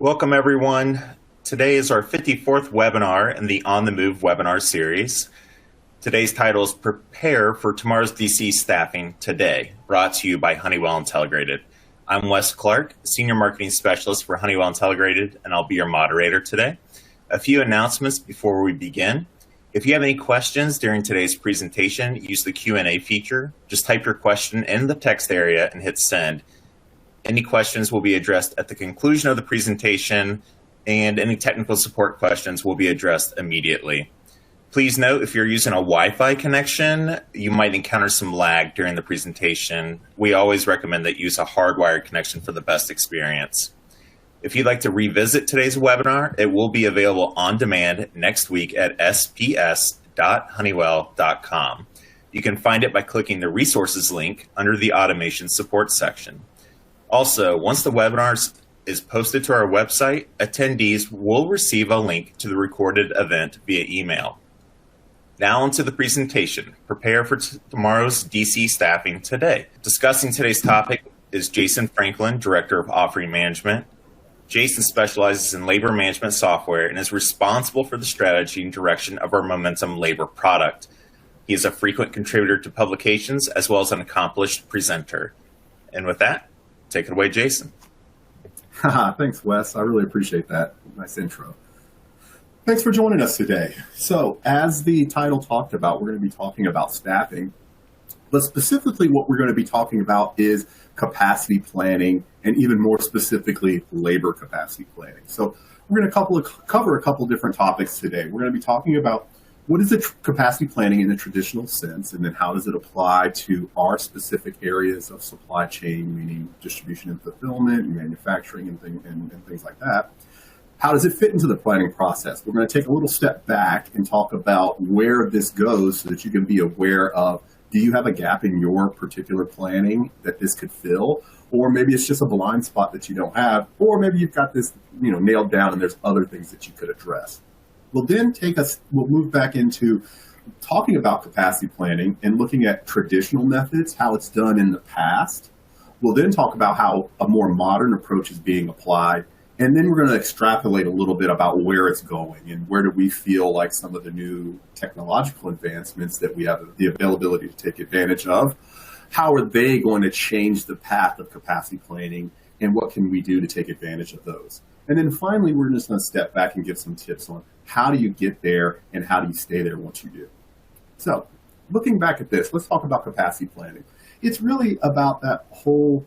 Welcome, everyone. Today is our 54th webinar in the On the Move webinar series. Today's title is Prepare for Tomorrow's DC Staffing Today, brought to you by Honeywell Intelligrated. I'm Wes Clark, Senior Marketing Specialist for Honeywell Intelligrated, and I'll be your moderator today. A few announcements before we begin. If you have any questions during today's presentation, use the Q&A feature. Just type your question in the text area and hit send. Any questions will be addressed at the conclusion of the presentation, and any technical support questions will be addressed immediately. Please note, if you're using a Wi-Fi connection, you might encounter some lag during the presentation. We always recommend that you use a hardwired connection for the best experience. If you'd like to revisit today's webinar, it will be available on demand next week at sps.honeywell.com. You can find it by clicking the resources link under the automation support section. Also, once the webinar is posted to our website, attendees will receive a link to the recorded event via email. Now onto the presentation. Prepare for tomorrow's DC Staffing Today. Discussing today's topic is Jason Franklin, Director of Offering Management. Jason specializes in labor management software and is responsible for the strategy and direction of our Momentum Labor product. He is a frequent contributor to publications as well as an accomplished presenter. And with that, take it away, Jason. Thanks, Wes. I really appreciate that. Nice intro. Thanks for joining us today. So, as the title talked about, we're going to be talking about staffing, but specifically what we're going to be talking about is capacity planning, and even more specifically, labor capacity planning. So, we're going to cover a couple different topics today. We're going to be talking about what is capacity planning in the traditional sense, and then how does it apply to our specific areas of supply chain, meaning distribution and fulfillment, and manufacturing, and things like that. How does it fit into the planning process? We're going to take a little step back and talk about where this goes so that you can be aware of, do you have a gap in your particular planning that this could fill? Or maybe it's just a blind spot that you don't have, or maybe you've got this nailed down and there's other things that you could address. We'll then we'll move back into talking about capacity planning and looking at traditional methods, how it's done in the past. We'll then talk about how a more modern approach is being applied. And then we're going to extrapolate a little bit about where it's going and where do we feel like some of the new technological advancements that we have the availability to take advantage of, how are they going to change the path of capacity planning, and what can we do to take advantage of those? And then finally, we're just going to step back and give some tips on how do you get there and how do you stay there once you do. So looking back at this, let's talk about capacity planning. It's really about that whole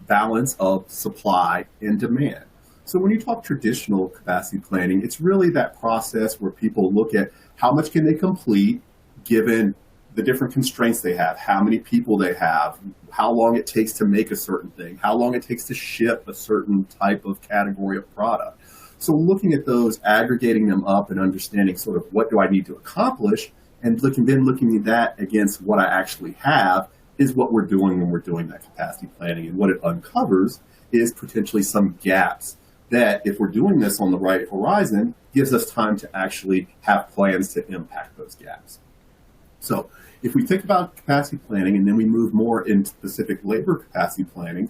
balance of supply and demand. So when you talk traditional capacity planning, it's really that process where people look at how much can they complete given the different constraints they have, how many people they have, how long it takes to make a certain thing, how long it takes to ship a certain type of category of product. So looking at those, aggregating them up and understanding sort of what do I need to accomplish, and looking at that against what I actually have is what we're doing when we're doing that capacity planning. And what it uncovers is potentially some gaps that, if we're doing this on the right horizon, gives us time to actually have plans to impact those gaps. So if we think about capacity planning and then we move more into specific labor capacity planning,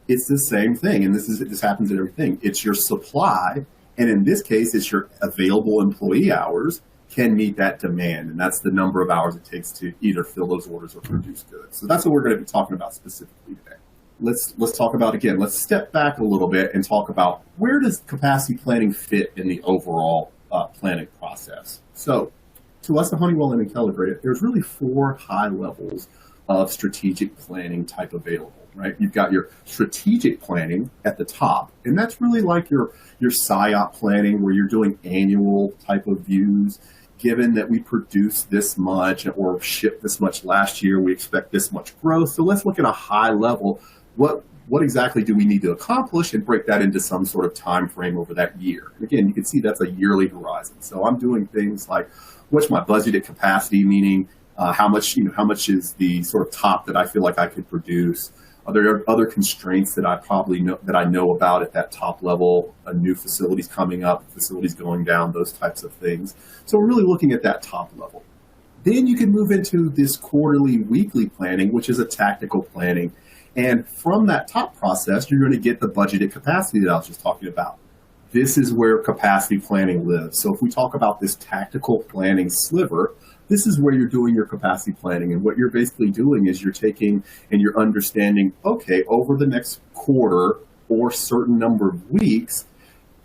it's the same thing. And this happens in everything. It's your supply. And in this case, it's your available employee hours can meet that demand. And that's the number of hours it takes to either fill those orders or produce goods. So that's what we're going to be talking about specifically today. Let's talk about, again, let's step back a little bit and talk about where does capacity planning fit in the overall planning process. So to us at Honeywell and Intelligrated, there's really 4 high levels of strategic planning type available, right? You've got your strategic planning at the top, and that's really like your SIOP planning where you're doing annual type of views. Given that we produced this much or shipped this much last year, we expect this much growth. So let's look at a high level. What exactly do we need to accomplish and break that into some sort of time frame over that year? And again, you can see that's a yearly horizon. So I'm doing things like, what's my budgeted capacity, meaning how much is the sort of top that I feel like I could produce? Are there other constraints that I know about at that top level? New facilities coming up, facilities going down, those types of things. So we're really looking at that top level. Then you can move into this quarterly, weekly planning, which is a tactical planning. And from that top process, you're going to get the budgeted capacity that I was just talking about. this is where capacity planning lives. So if we talk about this tactical planning sliver, this is where you're doing your capacity planning. And what you're basically doing is you're taking and you're understanding, okay, over the next quarter or certain number of weeks,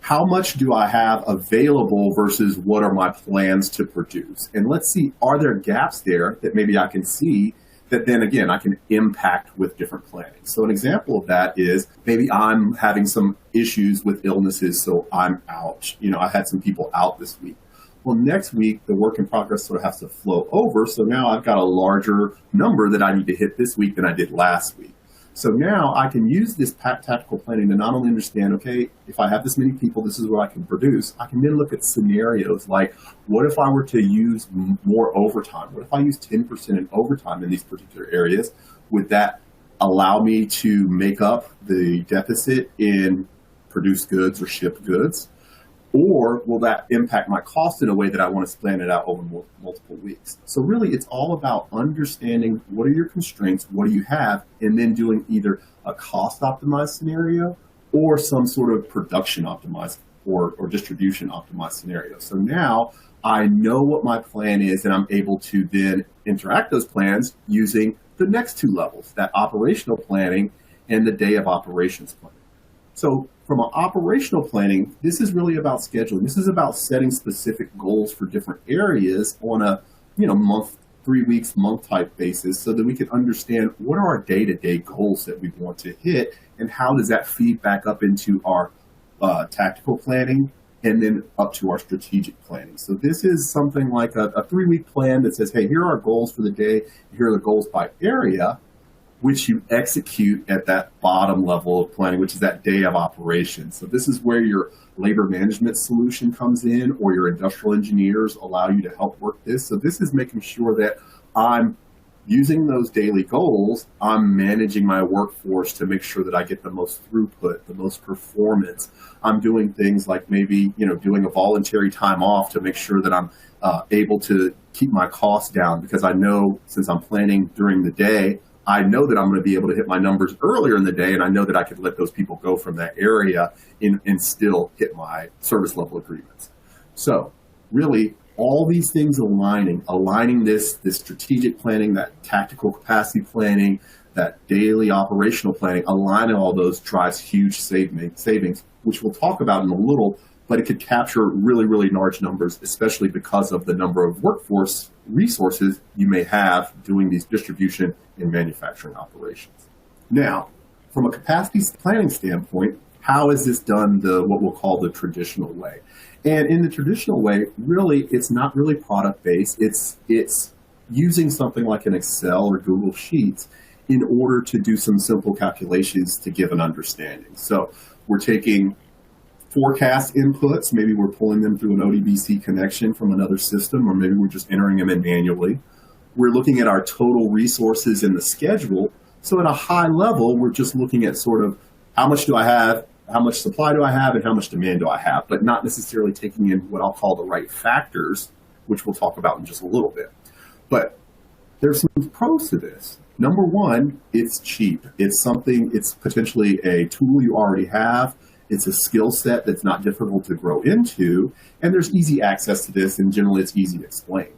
how much do I have available versus what are my plans to produce? And let's see, are there gaps there that maybe I can see that then again I can impact with different planning? So an example of that is maybe I'm having some issues with illnesses, so I'm out. I had some people out this week. Well, next week, the work in progress sort of has to flow over. So now I've got a larger number that I need to hit this week than I did last week. So now I can use this tactical planning to not only understand, okay, if I have this many people, this is what I can produce. I can then look at scenarios like, what if I were to use more overtime? What if I use 10% in overtime in these particular areas? Would that allow me to make up the deficit in produced goods or shipped goods? Or will that impact my cost in a way that I want to plan it out over multiple weeks? So really, it's all about understanding what are your constraints, what do you have, and then doing either a cost optimized scenario or some sort of production optimized or distribution optimized scenario. So now I know what my plan is, and I'm able to then interact those plans using the next two levels, that operational planning and the day of operations planning. So from an operational planning, this is really about scheduling. This is about setting specific goals for different areas on a month, 3 weeks, month type basis so that we can understand what are our day-to-day goals that we want to hit and how does that feed back up into our tactical planning and then up to our strategic planning. So this is something like a 3-week plan that says, hey, here are our goals for the day. Here are the goals by area, which you execute at that bottom level of planning, which is that day of operations. So this is where your labor management solution comes in, or your industrial engineers allow you to help work this. So this is making sure that I'm using those daily goals, I'm managing my workforce to make sure that I get the most throughput, the most performance. I'm doing things like maybe, doing a voluntary time off to make sure that I'm able to keep my costs down, because I know since I'm planning during the day, I know that I'm going to be able to hit my numbers earlier in the day, and I know that I could let those people go from that area and still hit my service level agreements. So really, all these things aligning this strategic planning, that tactical capacity planning, that daily operational planning, aligning all those drives huge savings, which we'll talk about in a little, but it could capture really, really large numbers, especially because of the number of workforce resources you may have doing these distribution and manufacturing operations. Now, from a capacity planning standpoint, how is this done what we'll call the traditional way? And in the traditional way, really, it's not really product-based. It's using something like an Excel or Google Sheets in order to do some simple calculations to give an understanding. So we're taking forecast inputs. Maybe we're pulling them through an ODBC connection from another system, or maybe we're just entering them in manually. We're looking at our total resources in the schedule. So at a high level, we're just looking at sort of how much do I have, how much supply do I have, and how much demand do I have, but not necessarily taking in what I'll call the right factors, which we'll talk about in just a little bit. But there's some pros to this. Number one, it's cheap. It's potentially a tool you already have. It's a skill set that's not difficult to grow into, and there's easy access to this, and generally it's easy to explain.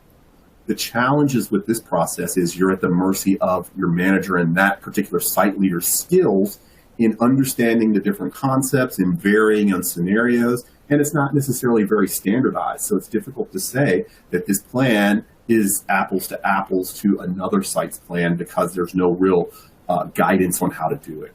The challenges with this process is you're at the mercy of your manager and that particular site leader's skills in understanding the different concepts and varying on scenarios, and it's not necessarily very standardized, so it's difficult to say that this plan is apples to apples to another site's plan because there's no real guidance on how to do it.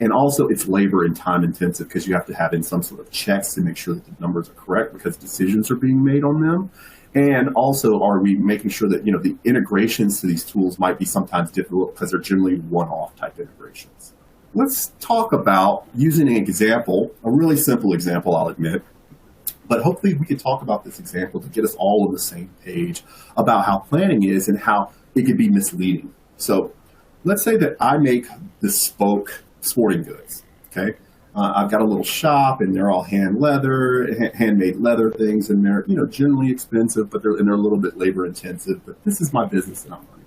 And also, it's labor and time intensive because you have to have in some sort of checks to make sure that the numbers are correct because decisions are being made on them. And also, are we making sure that the integrations to these tools might be sometimes difficult because they're generally one-off type integrations. Let's talk about using an example, a really simple example, I'll admit. But hopefully we can talk about this example to get us all on the same page about how planning is and how it can be misleading. So let's say that I make bespoke sporting goods, okay? I've got a little shop and they're all handmade leather things, and they're generally expensive, but they're a little bit labor intensive, but this is my business that I'm running.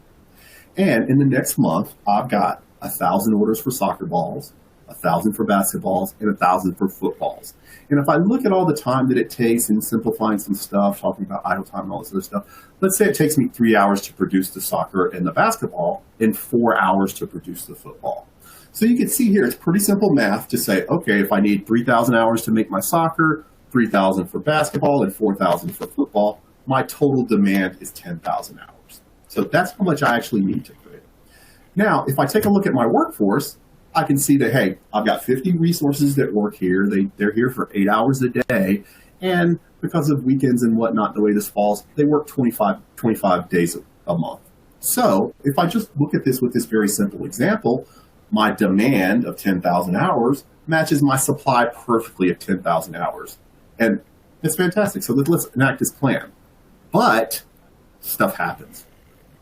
And in the next month, I've got 1,000 orders for soccer balls, 1,000 for basketballs, and 1,000 for footballs. And if I look at all the time that it takes and simplifying some stuff, talking about idle time and all this other stuff, let's say it takes me 3 hours to produce the soccer and the basketball and 4 hours to produce the football. So you can see here, it's pretty simple math to say, okay, if I need 3,000 hours to make my soccer, 3,000 for basketball, and 4,000 for football, my total demand is 10,000 hours. So that's how much I actually need to create. Now, if I take a look at my workforce, I can see that, hey, I've got 50 resources that work here. They're here for 8 hours a day. And because of weekends and whatnot, the way this falls, they work 25 days a month. So if I just look at this with this very simple example, my demand of 10,000 hours matches my supply perfectly of 10,000 hours. And it's fantastic. So let's enact this plan. But stuff happens.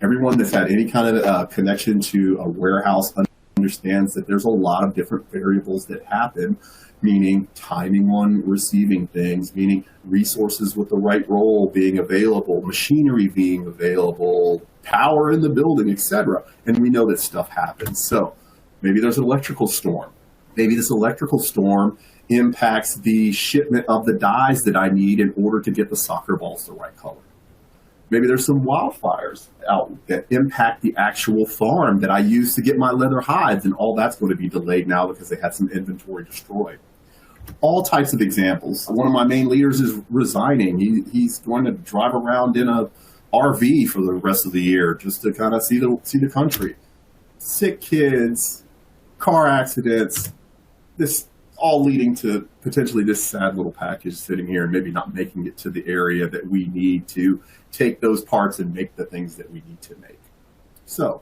Everyone that's had any kind of connection to a warehouse understands that there's a lot of different variables that happen, meaning timing on receiving things, meaning resources with the right role being available, machinery being available, power in the building, etc. And we know that stuff happens. So maybe there's an electrical storm. Maybe this electrical storm impacts the shipment of the dyes that I need in order to get the soccer balls the right color. Maybe there's some wildfires out that impact the actual farm that I use to get my leather hides, and all that's going to be delayed now because they had some inventory destroyed. All types of examples. One of my main leaders is resigning. He's going to drive around in a RV for the rest of the year just to kind of see the country. Sick kids, car accidents, this all leading to potentially this sad little package sitting here and maybe not making it to the area that we need to take those parts and make the things that we need to make. So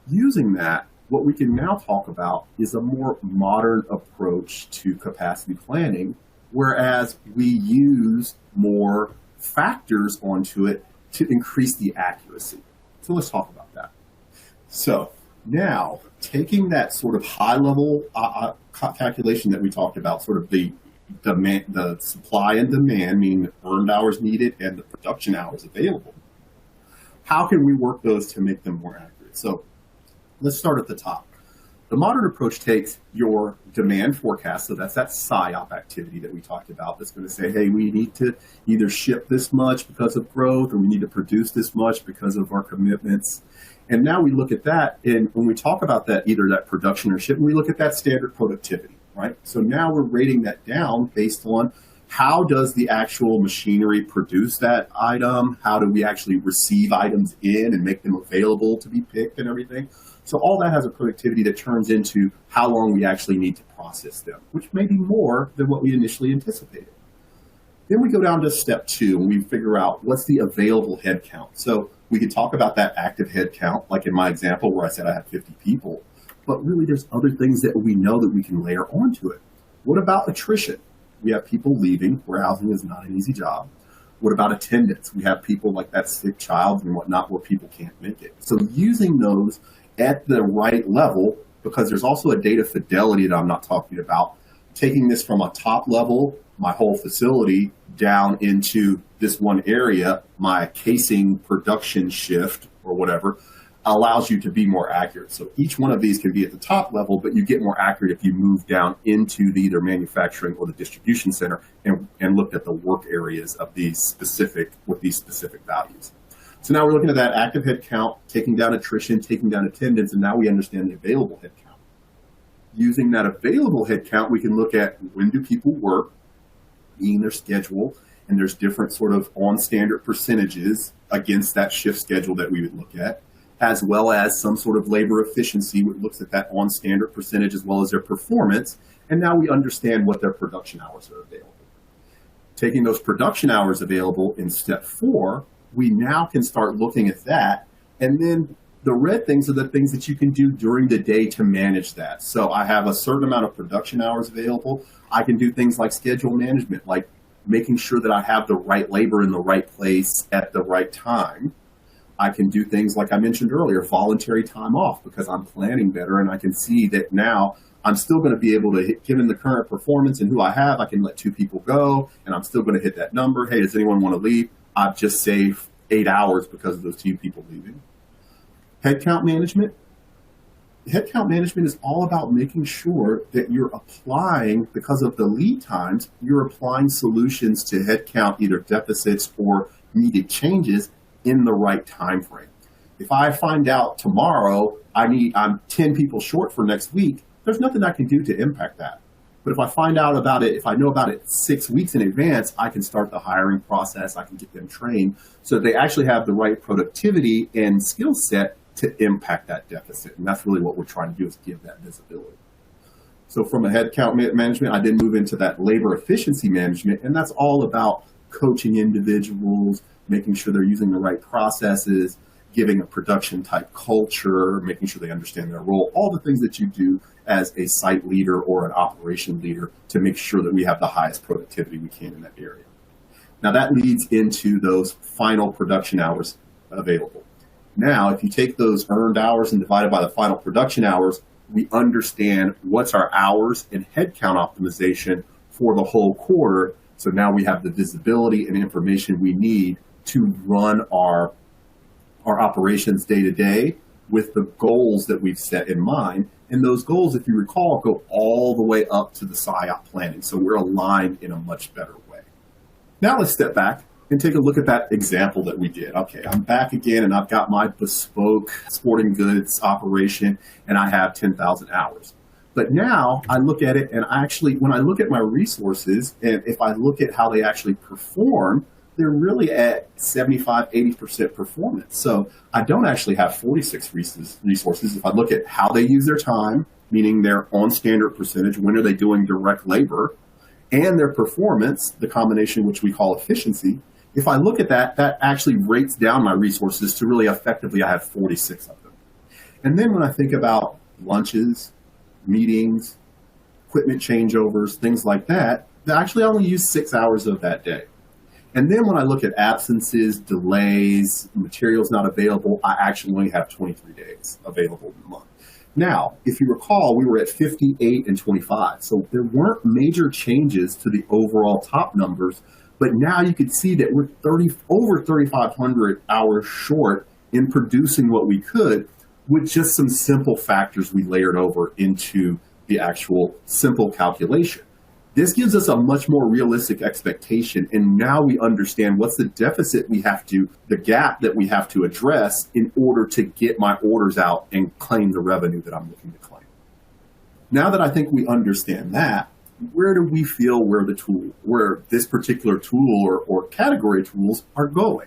using that, what we can now talk about is a more modern approach to capacity planning, whereas we use more factors onto it to increase the accuracy. So let's talk about that. So now, taking that sort of high-level calculation that we talked about, sort of the supply and demand, meaning the earned hours needed and the production hours available, how can we work those to make them more accurate? So let's start at the top. The modern approach takes your demand forecast, so that's that PSYOP activity that we talked about, that's going to say, hey, we need to either ship this much because of growth, or we need to produce this much because of our commitments. And now we look at that, and when we talk about that, either that production or shipment, we look at that standard productivity, right? So now we're rating that down based on how does the actual machinery produce that item? How do we actually receive items in and make them available to be picked and everything? So all that has a productivity that turns into how long we actually need to process them, which may be more than what we initially anticipated. Then we go down to step 2, and we figure out what's the available head count. So we could talk about that active head count, like in my example where I said I had 50 people, but really there's other things that we know that we can layer onto it. What about attrition? We have people leaving. Warehousing is not an easy job. What about attendance? We have people like that sick child and whatnot where people can't make it. So using those at the right level, because there's also a data fidelity that I'm not talking about, taking this from a top level, my whole facility, down into this one area, my casing production shift or whatever, allows you to be more accurate. So each one of these can be at the top level, but you get more accurate if you move down into the either manufacturing or the distribution center and look at the work areas of these specific values. So now we're looking at that active head count, taking down attrition, taking down attendance, and now we understand the available head count. Using that available head count, we can look at when do people work, being their schedule, and there's different sort of on standard percentages against that shift schedule that we would look at, as well as some sort of labor efficiency, which looks at that on standard percentage as well as their performance, and now we understand what their production hours are available. Taking those production hours available in step 4, we now can start looking at that, and then the red things are the things that you can do during the day to manage that. So I have a certain amount of production hours available. I can do things like schedule management, like making sure that I have the right labor in the right place at the right time. I can do things like I mentioned earlier, voluntary time off, because I'm planning better and I can see that now I'm still going to be able to, given the current performance and who I have, I can let 2 people go and I'm still going to hit that number. Hey, does anyone want to leave? I've just saved 8 hours because of those 2 people leaving. Headcount management. headcount management is all about making sure that you're applying, because of the lead times, you're applying solutions to headcount, either deficits or needed changes in the right time frame. If I find out tomorrow I'm 10 people short for next week, there's nothing I can do to impact that. But if I find out about it, if I know about it 6 weeks in advance, I can start the hiring process. I can get them trained so they actually have the right productivity and skill set to impact that deficit. And that's really what we're trying to do, is give that visibility. So from a headcount management, I then move into that labor efficiency management. And that's all about coaching individuals, making sure they're using the right processes, giving a production type culture, making sure they understand their role, all the things that you do as a site leader or an operation leader to make sure that we have the highest productivity we can in that area. Now that leads into those final production hours available. Now, if you take those earned hours and divide it by the final production hours, we understand what's our hours and headcount optimization for the whole quarter. So now we have the visibility and information we need to run our operations day to day with the goals that we've set in mind. And those goals, if you recall, go all the way up to the SIOP planning. So we're aligned in a much better way. Now let's step back and take a look at that example that we did. Okay, I'm back again and I've got my bespoke sporting goods operation and I have 10,000 hours. But now I look at it and when I look at my resources, and if I look at how they actually perform, they're really at 75, 80% performance. So I don't actually have 46 resources. If I look at how they use their time, meaning they're on standard percentage, when are they doing direct labor, and their performance, the combination which we call efficiency, if I look at that, that actually rates down my resources to really effectively, I have 46 of them. And then when I think about lunches, meetings, equipment changeovers, things like that, they actually only use 6 hours of that day. And then when I look at absences, delays, materials not available, I actually only have 23 days available in the month. Now, if you recall, we were at 58 and 25. So there weren't major changes to the overall top numbers, but now you could see that we're over 3,500 hours short in producing what we could with just some simple factors we layered over into the actual simple calculation. This gives us a much more realistic expectation, and now we understand what's the deficit the gap that we have to address in order to get my orders out and claim the revenue that I'm looking to claim. Now that I think we understand that, where do we feel where this particular tool or category of tools are going?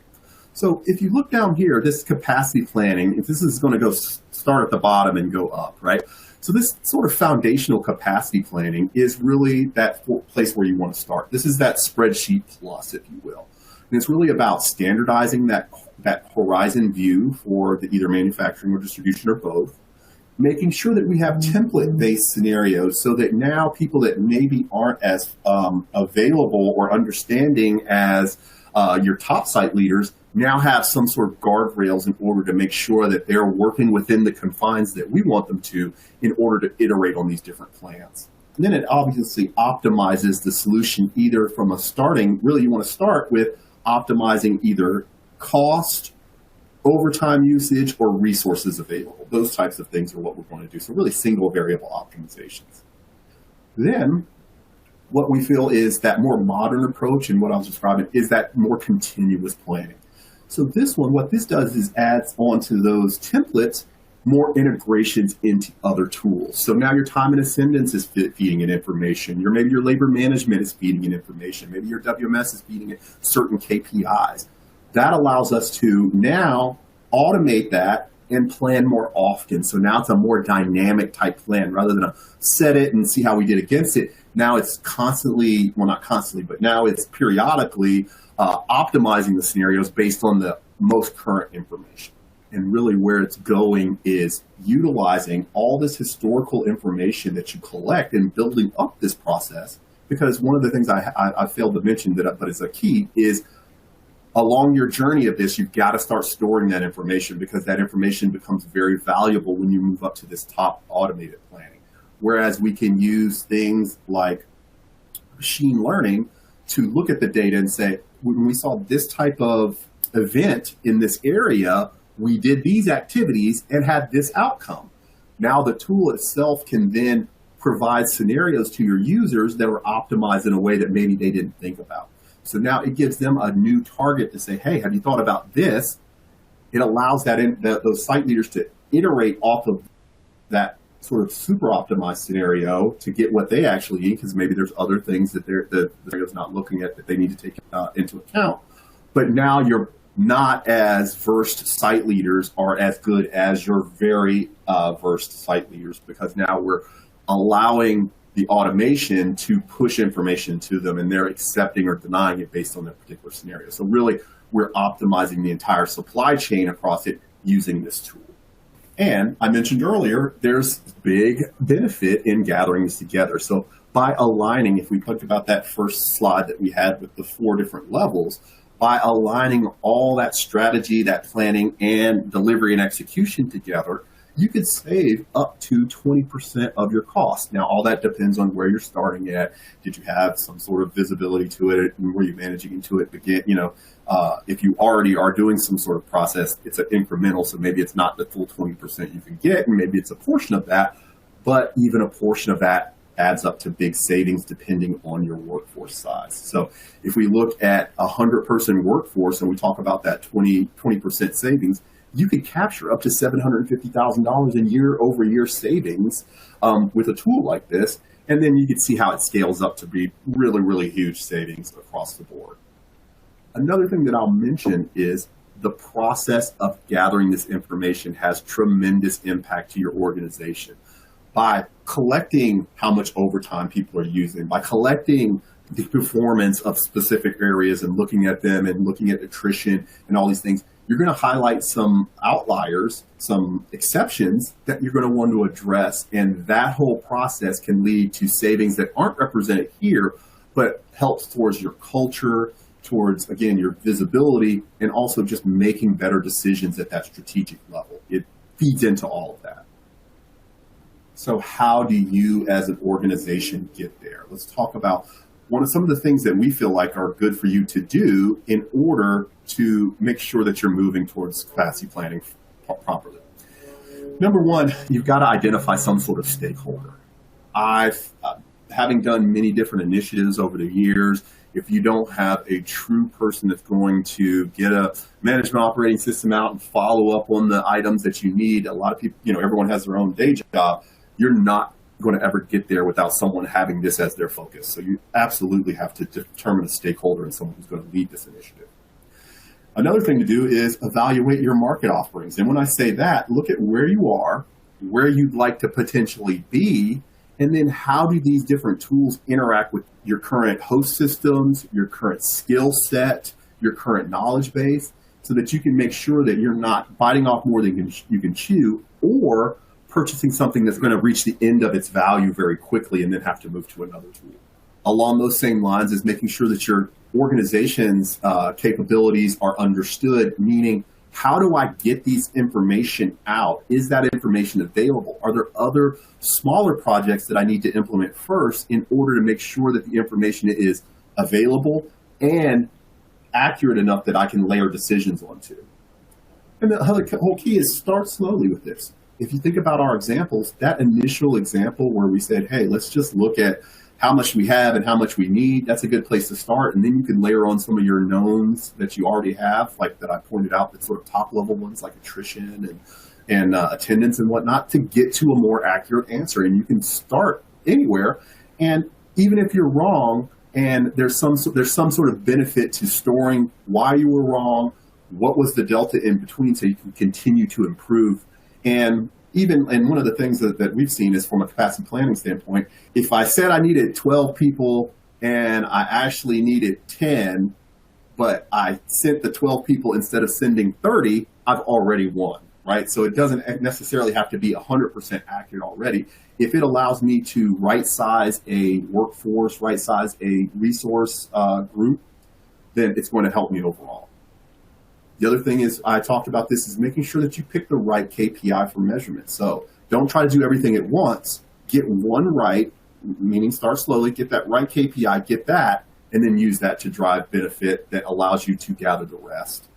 So if you look down here, this capacity planning, if this is going to go start at the bottom and go up, right? So this sort of foundational capacity planning is really that place where you want to start. This is that spreadsheet plus, if you will. And it's really about standardizing that horizon view for the either manufacturing or distribution or both, making sure that we have template-based scenarios so that now people that maybe aren't as available or understanding as your top site leaders now have some sort of guardrails in order to make sure that they're working within the confines that we want them to in order to iterate on these different plans. And then it obviously optimizes the solution either from really you want to start with optimizing either cost, overtime usage, or resources available. Those types of things are what we want to do. So really single variable optimizations. Then what we feel is that more modern approach, and what I was describing is that more continuous planning. So what this does is adds onto those templates more integrations into other tools. So now your time and attendance is feeding in information. Maybe your labor management is feeding in information. Maybe your WMS is feeding in certain KPIs. That allows us to now automate that and plan more often. So now it's a more dynamic type plan rather than set it and see how we did against it. Now it's constantly, well, not constantly, but now it's periodically optimizing the scenarios based on the most current information. And really where it's going is utilizing all this historical information that you collect and building up this process. Because one of the things I failed to mention but is a key is along your journey of this, you've got to start storing that information because that information becomes very valuable when you move up to this top automated planning. Whereas we can use things like machine learning to look at the data and say, when we saw this type of event in this area, we did these activities and had this outcome. Now the tool itself can then provide scenarios to your users that are optimized in a way that maybe they didn't think about. So now it gives them a new target to say, hey, have you thought about this? It allows those site leaders to iterate off of that sort of super optimized scenario to get what they actually need, because maybe there's other things that the scenario's not looking at that they need to take into account. But now you're not as versed site leaders are as good as your very versed site leaders, because now we're allowing the automation to push information to them, and they're accepting or denying it based on their particular scenario. So really, we're optimizing the entire supply chain across it using this tool. And I mentioned earlier, there's big benefit in gathering this together. So by aligning, if we talked about that first slide that we had with the 4 different levels, by aligning all that strategy, that planning, and delivery and execution together, you could save up to 20% of your cost. Now, all that depends on where you're starting at. Did you have some sort of visibility to it? Were you managing into it? Again, if you already are doing some sort of process, it's an incremental, so maybe it's not the full 20% you can get, and maybe it's a portion of that, but even a portion of that adds up to big savings depending on your workforce size. So if we look at a 100-person workforce and we talk about that 20% savings, you could capture up to $750,000 in year-over-year savings with a tool like this. And then you can see how it scales up to be really, really huge savings across the board. Another thing that I'll mention is the process of gathering this information has tremendous impact to your organization. By collecting how much overtime people are using, by collecting the performance of specific areas and looking at them and looking at attrition and all these things, you're going to highlight some outliers, some exceptions that you're going to want to address. And that whole process can lead to savings that aren't represented here, but helps towards your culture, towards, again, your visibility, and also just making better decisions at that strategic level. It feeds into all of that. So how do you as an organization get there? Let's talk about some of the things that we feel like are good for you to do in order to make sure that you're moving towards capacity planning properly. Number one, you've got to identify some sort of stakeholder. Having done many different initiatives over the years, if you don't have a true person that's going to get a management operating system out and follow up on the items that you need, a lot of people, everyone has their own day job, you're not going to ever get there without someone having this as their focus. So you absolutely have to determine a stakeholder and someone who's going to lead this initiative. Another thing to do is evaluate your market offerings. And when I say that, look at where you are, where you'd like to potentially be, and then how do these different tools interact with your current host systems, your current skill set, your current knowledge base, so that you can make sure that you're not biting off more than you can chew, or purchasing something that's going to reach the end of its value very quickly and then have to move to another tool. Along those same lines is making sure that your organization's capabilities are understood, meaning how do I get these information out? Is that information available? Are there other smaller projects that I need to implement first in order to make sure that the information is available and accurate enough that I can layer decisions onto? And the whole key is start slowly with this. If you think about our examples, that initial example where we said, hey, let's just look at how much we have and how much we need, that's a good place to start. And then you can layer on some of your knowns that you already have, like that I pointed out, the sort of top level ones like attrition and attendance and whatnot, to get to a more accurate answer. And you can start anywhere. And even if you're wrong and there's some sort of benefit to storing why you were wrong, what was the delta in between, so you can continue to improve. And one of the things that we've seen is from a capacity planning standpoint, if I said I needed 12 people and I actually needed 10, but I sent the 12 people instead of sending 30, I've already won, right? So it doesn't necessarily have to be 100% accurate already. If it allows me to right size a workforce, right size a resource group, then it's going to help me overall. The other thing is, I talked about this, is making sure that you pick the right KPI for measurement. So don't try to do everything at once. Get one right, meaning start slowly, get that right KPI, get that, and then use that to drive benefit that allows you to gather the rest.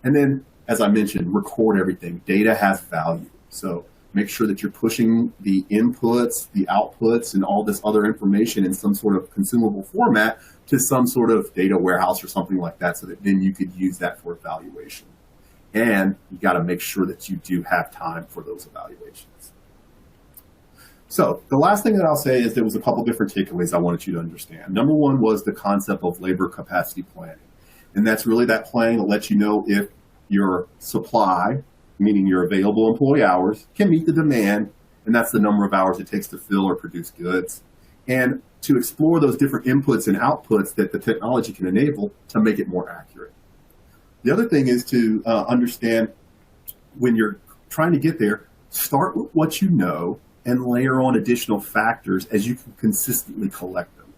And then, as I mentioned, record everything. Data has value. So make sure that you're pushing the inputs, the outputs, and all this other information in some sort of consumable format to some sort of data warehouse or something like that, so that then you could use that for evaluation. And you got to make sure that you do have time for those evaluations. So the last thing that I'll say is there was a couple different takeaways I wanted you to understand. Number one was the concept of labor capacity planning. And that's really that planning that lets you know if your supply, meaning your available employee hours, can meet the demand, and that's the number of hours it takes to fill or produce goods, and to explore those different inputs and outputs that the technology can enable to make it more accurate. The other thing is to understand, when you're trying to get there, start with what you know and layer on additional factors as you can consistently collect them.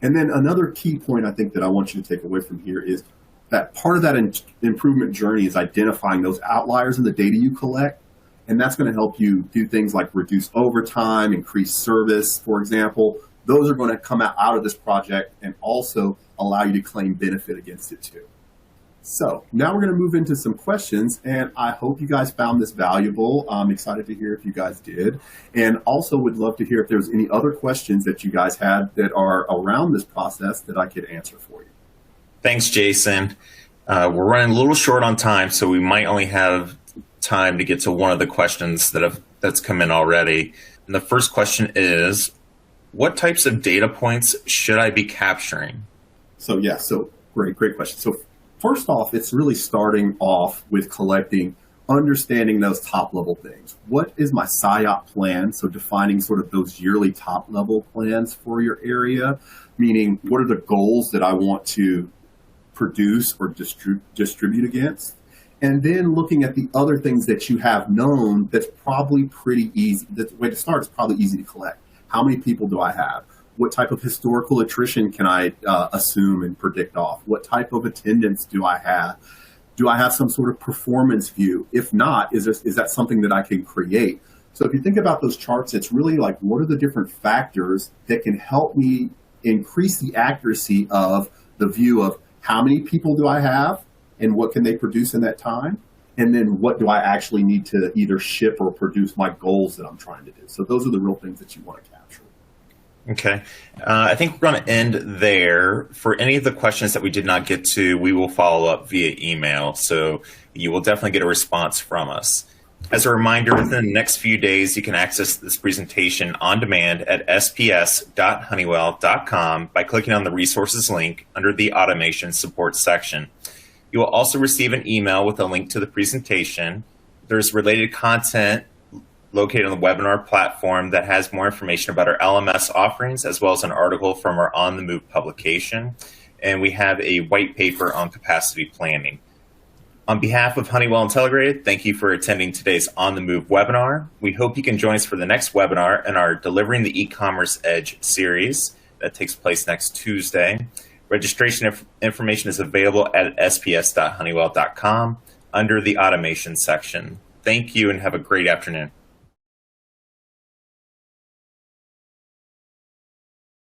And then another key point I think that I want you to take away from here is that part of that improvement journey is identifying those outliers in the data you collect. And that's going to help you do things like reduce overtime, increase service, for example. Those are going to come out of this project and also allow you to claim benefit against it too. So now we're going to move into some questions, and I hope you guys found this valuable. I'm excited to hear if you guys did, and also would love to hear if there's any other questions that you guys had that are around this process that I could answer for you. Thanks, Jason. We're running a little short on time, so we might only have time to get to one of the questions that's come in already. And the first question is, what types of data points should I be capturing? So great question. So first off, it's really starting off with understanding those top level things. What is my SIOP plan? So defining sort of those yearly top level plans for your area, meaning what are the goals that I want to produce or distribute against? And then looking at the other things that you have known, that's probably pretty easy. The way to start is probably easy to collect. How many people do I have? What type of historical attrition can I assume and predict off? What type of attendance do I have? Do I have some sort of performance view? If not, is that something that I can create? So if you think about those charts, it's really like, what are the different factors that can help me increase the accuracy of the view of how many people do I have and what can they produce in that time? And then what do I actually need to either ship or produce my goals that I'm trying to do? So those are the real things that you want to capture. Okay. I think we're going to end there. For any of the questions that we did not get to, we will follow up via email. So you will definitely get a response from us. As a reminder, within the next few days, you can access this presentation on demand at sps.honeywell.com by clicking on the resources link under the automation support section. You will also receive an email with a link to the presentation. There's related content located on the webinar platform that has more information about our LMS offerings, as well as an article from our On the Move publication. And we have a white paper on capacity planning. On behalf of Honeywell Intelligrated, thank you for attending today's On the Move webinar. We hope you can join us for the next webinar in our Delivering the E-Commerce Edge series that takes place next Tuesday. Registration information is available at sps.honeywell.com under the automation section. Thank you and have a great afternoon.